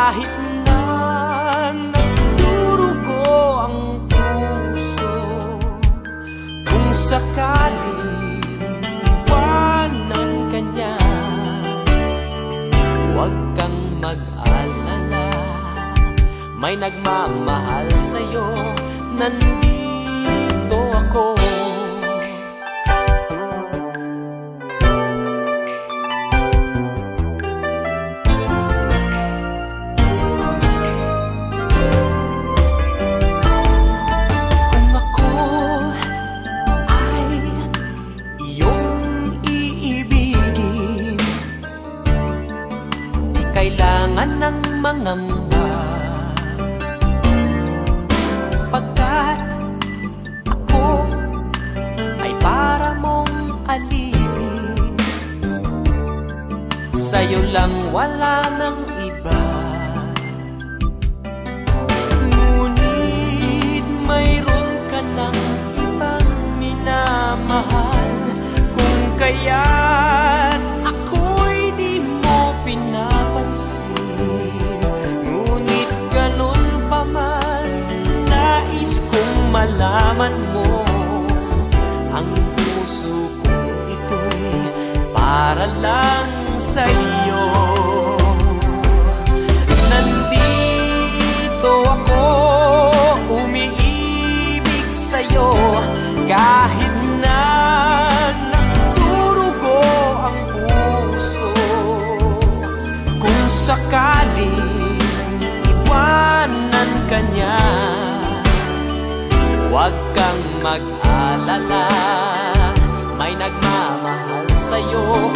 kahit na nagdurugo ang puso. Kung sakaling iwanan ka niya, huwag kang mag-alala, may nagmamahal sa'yo, nandito ako. Kailangan ng mangamba, pagkat ako ay para mong alipin. Sa'yo lang, wala ng iba. Ngunit mayroon ka ng ibang minamahal, kung kaya't ako'y di mo pinapansin. Ngunit ganun pa man, nais kong malaman mo, ang puso kong ito'y para lang sa'yo. Nandito ako, umiibig sa'yo, kahit na nagdurugo ang puso. Kung sakaling iwanan ka niya, huwag kang mag-alala, may nagmamahal sa'yo,